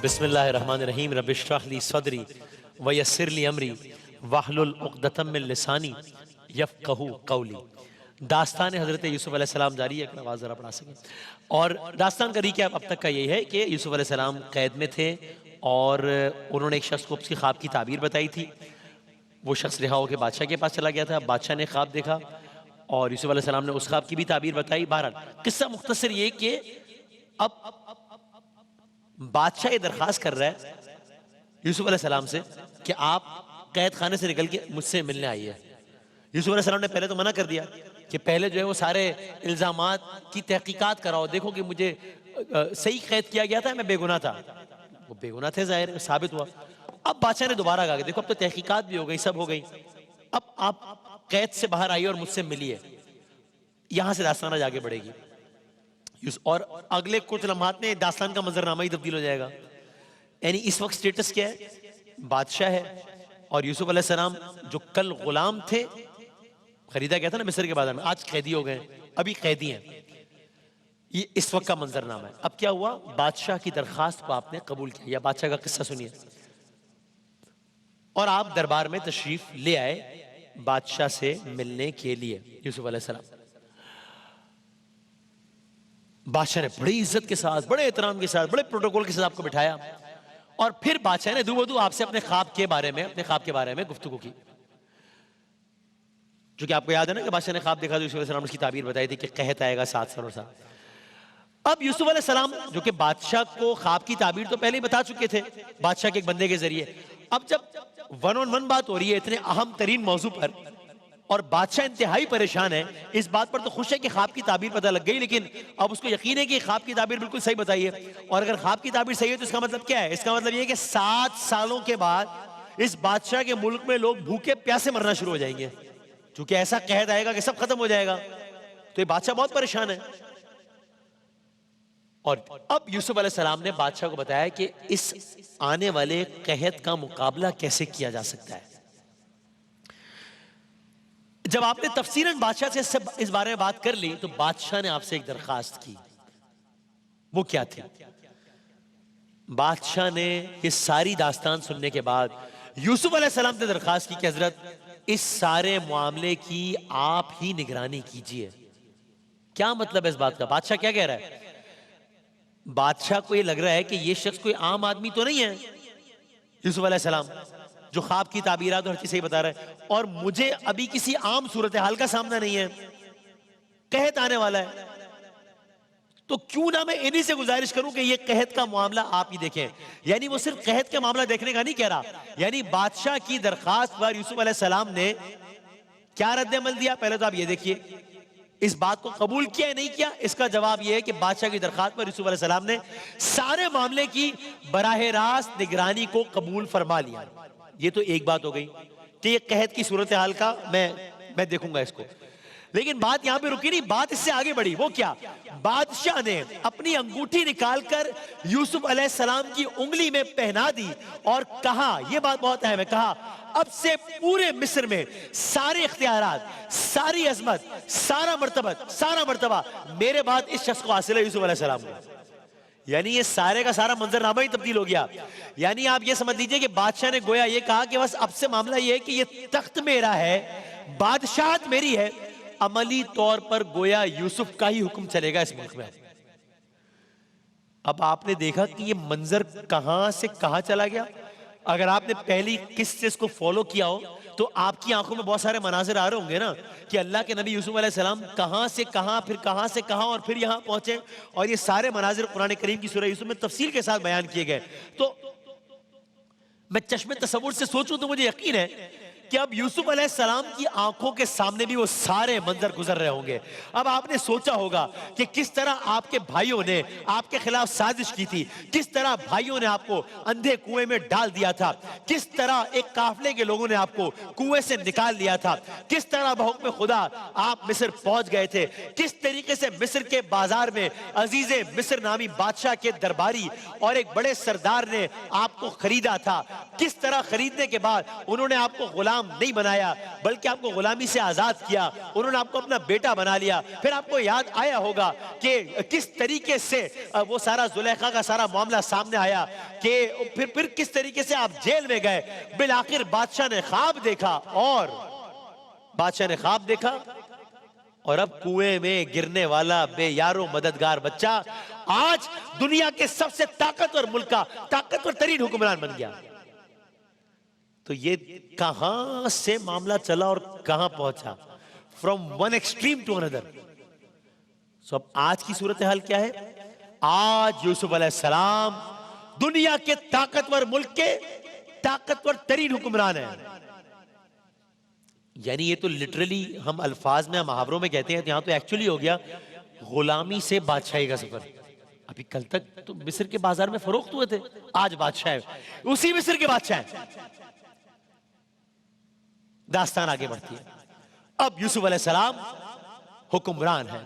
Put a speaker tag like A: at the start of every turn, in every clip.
A: بسم اللہ الرحمن الرحیم رب اشرح لی صدری ویسر لی امری واحلل عقدۃ من لسانی یفقہوا قولی۔ داستان حضرت یوسف علیہ السلام جاری ہے، آواز ذرا بڑھا سکیں۔ اور داستان کا ریکیپ اب تک کا یہی ہے کہ یوسف علیہ السلام قید میں تھے اور انہوں نے ایک شخص کو اس کی خواب کی تعبیر بتائی تھی۔ وہ شخص رہا ہو کے بادشاہ کے پاس چلا گیا تھا، بادشاہ نے خواب دیکھا اور یوسف علیہ السلام نے اس خواب کی بھی تعبیر بتائی۔ بہرحال قصہ مختصر یہ کہ اب بادشاہ یہ درخواست کر رہا ہے یوسف علیہ السلام سے کہ آپ قید خانے سے نکل کے مجھ سے ملنے آئیے۔ یوسف علیہ السلام نے پہلے تو منع کر دیا کہ پہلے جو ہے وہ سارے الزامات کی تحقیقات کراؤ، دیکھو کہ مجھے صحیح قید کیا گیا تھا، میں بے گناہ تھا۔ وہ بے گناہ تھے، ظاہر ثابت ہوا۔ اب بادشاہ نے دوبارہ کہا کہ دیکھو اب تو تحقیقات بھی ہو گئی، سب ہو گئی، اب آپ قید سے باہر آئیے اور مجھ سے ملیے۔ یہاں سے داستان آگے بڑھے گی اور اگلے کچھ لمحات میں داستان کا منظرنامہ ہی تبدیل ہو جائے گا۔ یعنی اس وقت سٹیٹس کیا ہے؟ بادشاہ ہے اور یوسف علیہ السلام جو کل غلام تھے، خریدا گیا تھا نا مصر کے بازار میں، آج قیدی ہو گئے، ابھی قیدی ہیں۔ یہ اس وقت کا منظرنامہ ہے۔ اب کیا ہوا؟ بادشاہ کی درخواست کو آپ نے قبول کیا۔ یا بادشاہ کا قصہ سنیے۔ اور آپ دربار میں تشریف لے آئے بادشاہ سے ملنے کے لیے یوسف علیہ السلام۔ بادشاہ نے بڑی عزت کے ساتھ، بڑے احترام کے ساتھ، بڑے پروٹوکول کے ساتھ آپ کو بٹھایا اور پھر بادشاہ نے دو بدو آپ سے اپنے خواب کے بارے میں گفتگو کی۔ جو کہ آپ کو یاد ہے نا کہ بادشاہ نے خواب دیکھا تو یوسف علیہ السلام نے اس کی تعبیر بتائی تھی کہ قحط آئے گا 7 سال اور سال۔ اب یوسف علیہ السلام جو کہ بادشاہ کو خواب کی تعبیر تو پہلے ہی بتا چکے تھے بادشاہ کے ایک بندے کے ذریعے، اب جب ون آن ون بات ہو رہی ہے اتنے اہم ترین موضوع پر اور بادشاہ انتہائی پریشان ہے، اس بات پر تو خوش ہے کہ خواب کی تعبیر پتہ لگ گئی، لیکن اب اس کو یقین ہے کہ خواب کی تعبیر بالکل صحیح بتائی ہے۔ اور اگر خواب کی تعبیر صحیح ہے تو اس کا مطلب کیا ہے؟ اس کا مطلب یہ ہے کہ 7 سالوں کے بعد اس بادشاہ کے ملک میں لوگ بھوکے پیاسے مرنا شروع ہو جائیں گے، چونکہ ایسا قحط آئے گا کہ سب ختم ہو جائے گا۔ تو یہ بادشاہ بہت پریشان ہے۔ اور اب یوسف علیہ السلام نے بادشاہ کو بتایا کہ اس آنے والے قحط کا مقابلہ کیسے کیا جا سکتا ہے۔ جب آپ نے تفصیلاً بادشاہ سے اس بارے میں بات کر لی تو بادشاہ نے آپ سے ایک درخواست کی۔ وہ کیا تھی؟ بادشاہ نے یہ ساری داستان سننے کے بعد یوسف علیہ السلام سے درخواست کی کہ حضرت اس سارے معاملے کی آپ ہی نگرانی کیجئے۔ کیا مطلب ہے اس بات کا؟ بادشاہ کیا کہہ رہا ہے؟ بادشاہ کو یہ لگ رہا ہے کہ یہ شخص کوئی عام آدمی تو نہیں ہے، یوسف علیہ السلام جو خواب کی تعبیرات اور ہر چیز صحیح بتا رہا ہے، اور مجھے ابھی کسی عام صورتحال کا سامنا نہیں ہے، قحط آنے والا ہے، تو کیوں نہ میں انہی سے گزارش کروں کہ یہ قحط کا معاملہ آپ ہی دیکھیں۔ یعنی وہ صرف قحط کا معاملہ دیکھنے کا نہیں کہہ رہا، یعنی بادشاہ کی درخواست پر یوسف علیہ السلام نے کیا رد عمل دیا؟ پہلے تو آپ یہ دیکھیے اس بات کو قبول کیا ہے نہیں کیا۔ اس کا جواب یہ ہے کہ بادشاہ کی درخواست پر یوسف علیہ السلام نے سارے معاملے کی براہ راست نگرانی کو قبول فرما لیا۔ یہ تو ایک بات ہو گئی کہ یہ قحط کی صورتحال کا میں دیکھوں گا اس کو، لیکن بات یہاں پہ رکی نہیں، بات اس سے آگے بڑھی۔ وہ کیا؟ بادشاہ نے اپنی انگوٹھی نکال کر یوسف علیہ السلام کی انگلی میں پہنا دی اور کہا، یہ بات بہت اہم ہے، کہا اب سے پورے مصر میں سارے اختیارات، ساری عظمت، سارا مرتبہ میرے بعد اس شخص کو حاصل ہے، یوسف علیہ السلام کو۔ یعنی یہ سارے کا سارا منظرنامہ ہی تبدیل ہو گیا۔ یعنی آپ یہ سمجھ لیجئے کہ بادشاہ نے گویا یہ کہا کہ بس اب سے معاملہ یہ ہے کہ یہ تخت میرا ہے، بادشاہت میری ہے، عملی طور پر گویا یوسف کا ہی حکم چلے گا اس ملک میں۔ اب آپ نے دیکھا کہ یہ منظر کہاں سے کہاں چلا گیا۔ اگر آپ نے پہلی قصے کو فالو کیا ہو تو آپ کی آنکھوں میں بہت سارے مناظر آ رہے ہوں گے نا کہ اللہ کے نبی یوسف علیہ السلام کہاں سے کہاں، پھر کہاں سے کہاں اور پھر یہاں پہنچے، اور یہ سارے مناظر قرآن کریم کی سورہ یوسف میں تفصیل کے ساتھ بیان کیے گئے۔ تو میں چشم تصور سے سوچوں تو مجھے یقین ہے کہ اب یوسف علیہ السلام کی آنکھوں کے سامنے بھی وہ سارے منظر گزر رہے ہوں گے۔ اب آپ نے سوچا ہوگا کہ کس طرح آپ کے بھائیوں نے آپ کے خلاف سازش کی تھی، کس طرح بھائیوں نے آپ کو اندھے کنویں میں ڈال دیا تھا، کس طرح ایک قافلے کے لوگوں نے آپ کو کنویں سے نکال لیا تھا، کس طرح بحکم خدا آپ مصر پہنچ گئے تھے، کس طریقے سے مصر کے بازار میں عزیز مصر نامی بادشاہ کے درباری اور ایک بڑے سردار نے آپ کو خریدا تھا، کس طرح خریدنے کے بعد انہوں نے آپ کو غلام غلام نہیں بنایا بلکہ آپ کو غلامی سے آزاد کیا، انہوں نے آپ کو اپنا بیٹا بنا لیا. پھر آپ کو یاد آیا ہوگا کہ کس طریقے سے وہ سارا زلیخا کا سارا معاملہ سامنے آیا کہ پھر کس طریقے سے آپ جیل میں گئے. بالآخر بادشاہ نے خواب دیکھا اور اب کنویں میں گرنے والا بے یارو مددگار بچہ آج دنیا کے سب سے طاقتور ملک کا طاقتور ترین حکمران بن گیا. تو یہ کہاں سے معاملہ چلا اور کہاں پہنچا؟ from one extreme to another. اب آج کی صورتحال کیا ہے؟ آج یوسف علیہ السلام دنیا کے طاقتور ملک کے طاقتور ترین حکمران ہیں. یعنی یہ تو لٹرلی ہم الفاظ میں محاوروں میں کہتے ہیں، یہاں تو ایکچولی ہو گیا غلامی سے بادشاہی کا سفر. ابھی کل تک تو مصر کے بازار میں فروخت ہوئے تھے، آج بادشاہ ہے، اسی مصر کے بادشاہ ہیں. داستان آگے بڑھتی ہے. اب یوسف علیہ السلام حکمران ہیں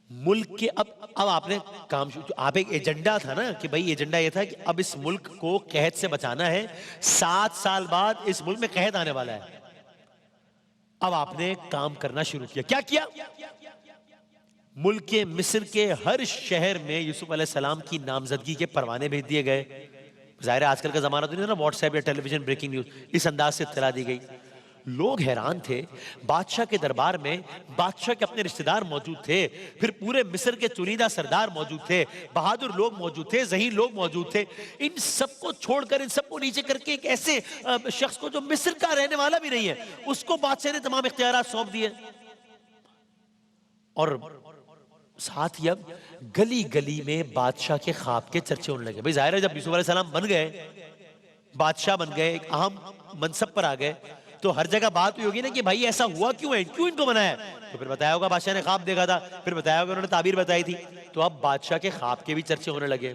A: ملک کے. اب آپ نے کام آپ ایک ایجنڈا تھا نا کہ بھئی ایجنڈا یہ تھا کہ اب اس ملک کو قحط سے بچانا ہے. 7 سال بعد اس ملک میں قحط آنے والا ہے. اب آپ نے کام کرنا شروع کیا. کیا کیا؟ ملک کے مصر کے ہر شہر میں یوسف علیہ السلام کی نامزدگی کے پروانے بھیج دیے گئے. ظاہر ہے آج کل کا زمانہ تو نہیں نا، واٹس ایپ یا ٹیلی ویژن بریکنگ نیوز، اس انداز سے اطلاع دی گئی. لوگ حیران تھے. بادشاہ کے دربار میں بادشاہ کے اپنے رشتہ دار موجود تھے، پھر پورے مصر کے چنیدہ سردار موجود تھے، بہادر لوگ موجود تھے، ذہین لوگ موجود تھے. ان سب کو چھوڑ کر، ان سب کو نیچے کر کے ایک ایسے شخص کو جو مصر کا رہنے والا بھی نہیں ہے، اس کو بادشاہ نے تمام اختیارات سونپ دیے. اور ساتھ ہی اب گلی گلی میں بادشاہ کے خواب کے چرچے ہونے لگے. بھئی ظاہر ہے جب یوسف علیہ السلام بن گئے، بادشاہ بن گئے، ایک اہم منصب پر آ گئے، تو ہر جگہ بات ہوئی ہوگی نا کہ بھائی ایسا ہوا کیوں ہے، کیوں ان کو بنایا ہے؟ تو پھر بتایا ہوگا بادشاہ نے خواب دیکھا تھا، پھر بتایا ہوگا انہوں نے تعبیر بتائی تھی. تو اب بادشاہ کے خواب کے بھی چرچے ہونے لگے.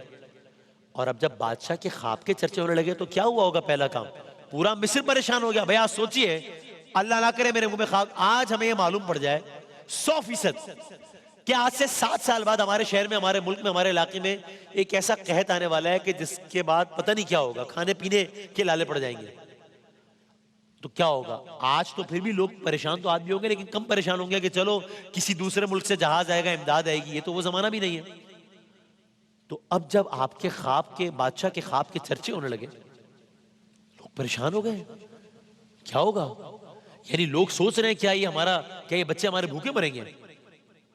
A: اور اب جب بادشاہ کے خواب کے چرچے ہونے لگے تو کیا ہوا ہوگا؟ پہلا کام، پورا مصر پریشان ہو گیا. بھئی آج سوچئے، اللہ نہ کرے میرے منہ میں خواب، آج ہمیں یہ معلوم پڑ جائے 100% کہ آج سے 7 سال بعد ہمارے شہر میں، ہمارے ملک میں، ہمارے علاقے میں ایک ایسا قحط آنے والا ہے کہ جس کے بعد پتہ نہیں کیا ہوگا، کھانے پینے کے لالے پڑ جائیں گے. تو کیا ہوگا؟ آج تو پھر بھی لوگ پریشان تو آج بھی ہوں گے، لیکن کم پریشان ہوں گے کہ چلو کسی دوسرے ملک سے جہاز آئے گا، امداد آئے گی. یہ تو وہ زمانہ بھی نہیں ہے. تو اب جب آپ کے خواب کے، بادشاہ کے خواب کے چرچے ہونے لگے، لوگ پریشان ہو گئے. کیا ہوگا؟ یعنی لوگ سوچ رہے ہیں کیا یہ بچے ہمارے بھوکے مریں گے؟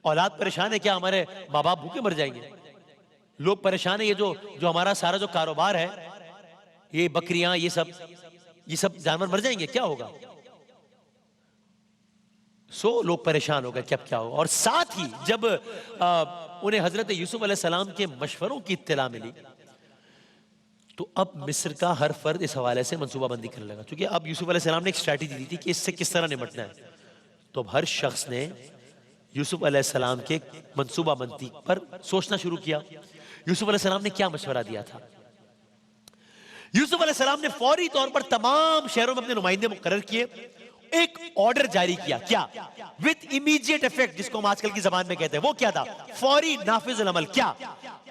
A: اولاد پریشان ہے کیا ہمارے ماں باپ بھوکے مر جائیں گے؟ لوگ پریشان ہیں یہ جو ہمارا سارا جو کاروبار ہے، یہ بکریاں، یہ سب جانور مر جائیں گے، کیا ہوگا؟ لوگ پریشان ہو گئے کہ اب کیا ہوگا. اور ساتھ ہی جب انہیں حضرت یوسف علیہ السلام کے مشوروں کی اطلاع ملی تو اب مصر کا ہر فرد اس حوالے سے منصوبہ بندی کرنے لگا. چونکہ اب یوسف علیہ السلام نے ایک اسٹریٹجی دی تھی کہ اس سے کس طرح نمٹنا ہے. تو اب ہر شخص نے یوسف علیہ السلام کے منصوبہ بندی پر سوچنا شروع کیا. یوسف علیہ السلام نے کیا مشورہ دیا تھا؟ یوسف علیہ السلام نے فوری طور پر تمام شہروں میں اپنے نمائندے مقرر کیے، ایک آرڈر جاری کیا. کیا؟ with immediate effect، جس کو ہم آج کل کی زبان میں کہتے ہیں. وہ کیا تھا؟ فوری نافذ العمل. کیا؟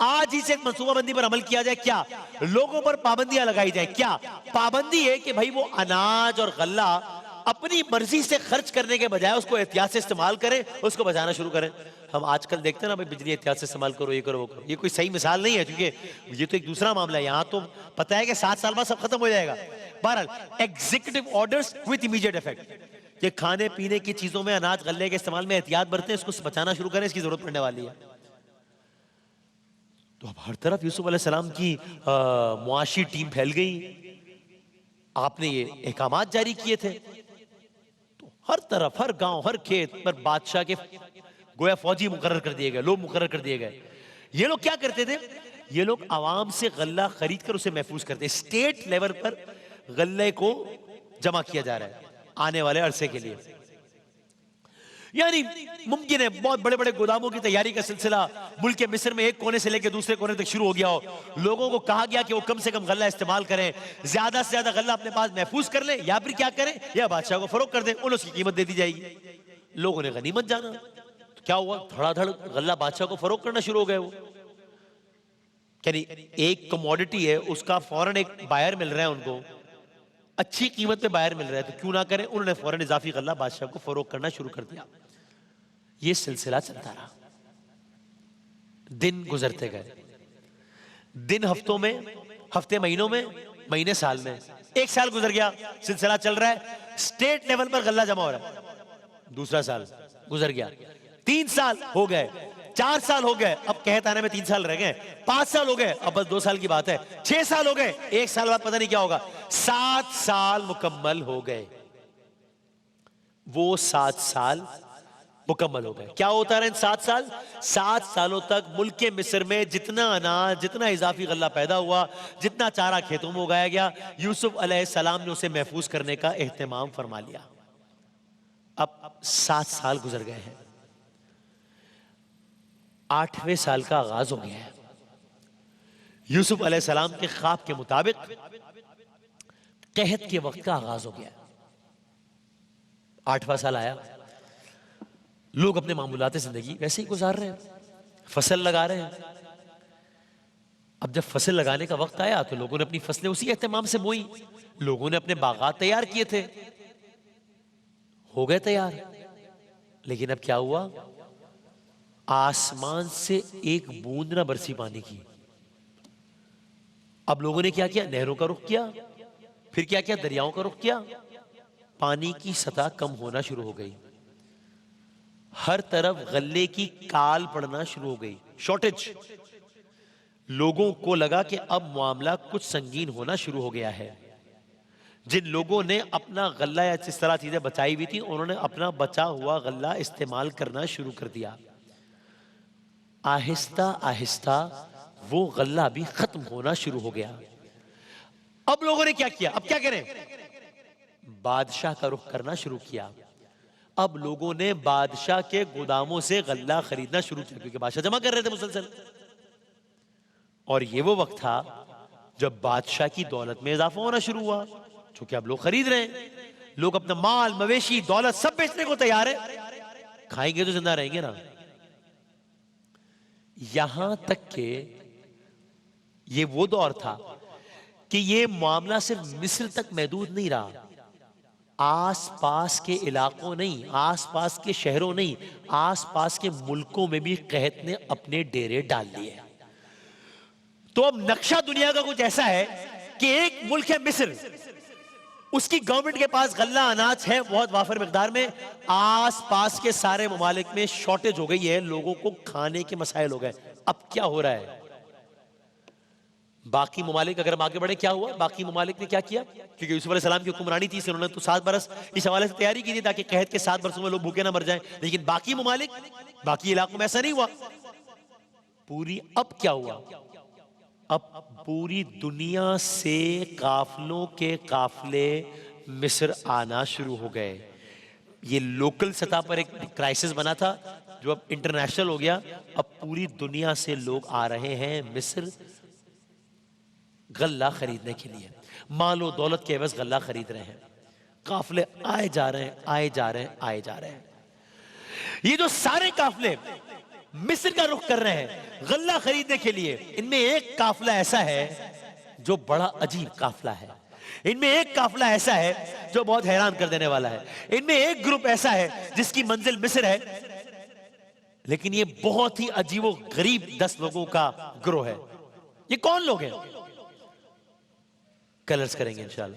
A: آج ہی سے ایک منصوبہ بندی پر عمل کیا جائے. کیا؟ لوگوں پر پابندیاں لگائی جائیں. کیا؟ پابندی ہے کہ بھائی وہ اناج اور غلہ اپنی مرضی سے خرچ کرنے کے بجائے اس کو احتیاط سے استعمال کریں، اس کو بچانا شروع کریں. ہم آج کل دیکھتے ہیں نا بھائی بجلی احتیاط سے استعمال کرو، یہ کرو وہ کرو. یہ کوئی صحیح مثال نہیں ہے کیونکہ یہ تو ایک دوسرا معاملہ ہے. یہاں تو پتہ ہے کہ 7 سال بعد سب ختم ہو جائے گا. بہرحال executive orders with immediate effect کہ کھانے پینے کی چیزوں میں اناج غلے کے استعمال میں احتیاط برتیں، اس کو بچانا شروع کریں، اس کی ضرورت پڑنے والی ہے. تو اب ہر طرف یوسف علیہ السلام کی معاشی ٹیم پھیل گئی. آپ نے یہ احکامات جاری کیے تھے. تو ہر طرف، ہر گاؤں، ہر کھیت پر بادشاہ کے گویا فوجی مقرر کر دیے گئے، لوگ مقرر کر دیے گئے. یہ لوگ کیا کرتے تھے؟ یہ لوگ عوام سے غلہ خرید کر اسے محفوظ کرتے. اسٹیٹ لیول پر غلے کو جمع کیا جا رہا ہے آنے والے عرصے کے لیے. یعنی ممکن ہے بہت بڑے بڑے گوداموں کی تیاری کا سلسلہ ملک مصر میں ایک کونے سے لے کے دوسرے کونے تک شروع ہو گیا ہو. لوگوں کو کہا گیا کہ وہ کم سے کم غلہ استعمال کریں، زیادہ سے زیادہ غلہ اپنے پاس محفوظ کر لیں، یا پھر کیا کریں، یا بادشاہ کو فروخت کر دیں، انہیں اس کی قیمت دے دی جائے گی. لوگوں نے غنیمت جانا. تو کیا ہوا؟ دھڑا دھڑ غلہ بادشاہ کو فروخت کرنا شروع ہو گئے. وہ یعنی ایک کموڈٹی ہے، اس کا فوراً ایک بائر مل رہا ہے ان کو. اچھی قیمت پہ باہر مل رہا ہے تو کیوں نہ کریں. انہوں نے فوراً اضافی غلہ بادشاہ کو فروخت کرنا شروع کر دیا. یہ سلسلہ چلتا رہا. دن گزرتے گئے. دن ہفتوں میں، ہفتے مہینوں میں، مہینے سال میں. 1 سال گزر گیا، سلسلہ چل رہا ہے. اسٹیٹ لیول پر غلہ جمع ہو رہا ہے. دوسرا سال گزر گیا. 3 سال ہو گئے. 4 سال ہو گئے. اب قحط آنے میں 3 سال رہ گئے. 5 سال ہو گئے. اب بس 2 سال کی بات ہے. 6 سال ہو گئے. 1 سال بعد پتہ نہیں کیا ہوگا. 7 سال مکمل ہو گئے. وہ 7 سال مکمل ہو گئے. کیا ہوتا رہا ان 7 سال؟ 7 سالوں تک ملک مصر میں جتنا اناج، جتنا اضافی غلہ پیدا ہوا، جتنا چارہ کھیتوں میں اگایا گیا، یوسف علیہ السلام نے اسے محفوظ کرنے کا اہتمام فرما لیا. اب 7 سال گزر گئے ہیں. 8ویں سال کا آغاز ہو گیا ہے. یوسف علیہ السلام کے خواب کے مطابق قحط کے وقت کا آغاز ہو گیا. 8واں سال آیا. لوگ اپنے معمولات زندگی ویسے ہی گزار رہے ہیں. فصل لگا رہے ہیں. اب جب فصل لگانے کا وقت آیا تو لوگوں نے اپنی فصلیں اسی اہتمام سے بوئی. لوگوں نے اپنے باغات تیار کیے تھے، ہو گئے تیار. لیکن اب کیا ہوا؟ آسمان سے ایک بوند نہ برسی پانی کی. اب لوگوں نے کیا کیا؟ نہروں کا رخ کیا. پھر کیا کیا؟ دریاؤں کا رخ کیا. پانی کی سطح کم ہونا شروع ہو گئی. ہر طرف غلے کی کال پڑنا شروع ہو گئی، شارٹیج. لوگوں کو لگا کہ اب معاملہ کچھ سنگین ہونا شروع ہو گیا ہے. جن لوگوں نے اپنا غلہ یا جس طرح چیزیں بچائی ہوئی تھی، انہوں نے اپنا بچا ہوا غلہ استعمال کرنا شروع کر دیا. آہستہ آہستہ وہ غلہ بھی ختم ہونا شروع ہو گیا. اب لوگوں نے کیا کیا؟ اب کیا کریں؟ بادشاہ کا رخ کرنا شروع کیا. اب لوگوں نے بادشاہ کے گوداموں سے غلہ خریدنا شروع کیا، کیونکہ بادشاہ جمع کر رہے تھے مسلسل. اور یہ وہ وقت تھا جب بادشاہ کی دولت میں اضافہ ہونا شروع ہوا، چونکہ اب لوگ خرید رہے ہیں. لوگ اپنا مال، مویشی، دولت سب بیچنے کو تیار ہے. کھائیں گے تو زندہ رہیں گے نا. یہاں تک کہ یہ وہ دور تھا کہ یہ معاملہ صرف مصر تک محدود نہیں رہا. آس پاس کے علاقوں نہیں، آس پاس کے شہروں نہیں، آس پاس کے ملکوں میں بھی قحط نے اپنے ڈیرے ڈال لیے. تو اب نقشہ دنیا کا کچھ ایسا ہے کہ ایک ملک ہے مصر، اس کی گورنمنٹ کے پاس غلہ اناج ہے بہت وافر مقدار میں. آس پاس کے سارے ممالک میں شارٹیج ہو گئی ہے، لوگوں کو کھانے کے مسائل ہو گئے. اب کیا ہو رہا ہے؟ باقی ممالک اگر ہم آگے بڑھیں، کیا ہوا؟ باقی ممالک نے کیا کیا؟ کیونکہ یوسف علیہ السلام کی حکمرانی تھی، انہوں نے تو 7 برس اس حوالے سے تیاری کی تھی تاکہ قحط کے 7 برسوں میں لوگ بھوکے نہ مر جائیں. لیکن باقی ممالک، باقی علاقوں میں ایسا نہیں ہوا. اب کیا ہوا؟ اب پوری دنیا سے قافلوں کے قافلے مصر آنا شروع ہو گئے. یہ لوکل سطح پر ایک کرائسس بنا تھا جو اب انٹرنیشنل ہو گیا. اب پوری دنیا سے لوگ آ رہے ہیں مصر غلہ خریدنے کے لیے. مال و دولت کے عوض غلہ خرید رہے ہیں. قافلے آئے جا رہے ہیں، آئے جا رہے ہیں، آئے جا رہے ہیں. یہ جو سارے قافلے مصر کا رخ کر رہے ہیں غلہ خریدنے کے لیے، ان میں ایک قافلہ ایسا ہے جو بڑا عجیب قافلہ ہے. ان میں ایک قافلہ ایسا ہے جو بہت حیران کر دینے والا ہے. ان میں ایک گروپ ایسا ہے جس کی منزل مصر ہے، لیکن یہ بہت ہی عجیب و غریب 10 لوگوں کا گروہ ہے. یہ کون لوگ ہیں؟ کلرز کریں گے انشاءاللہ.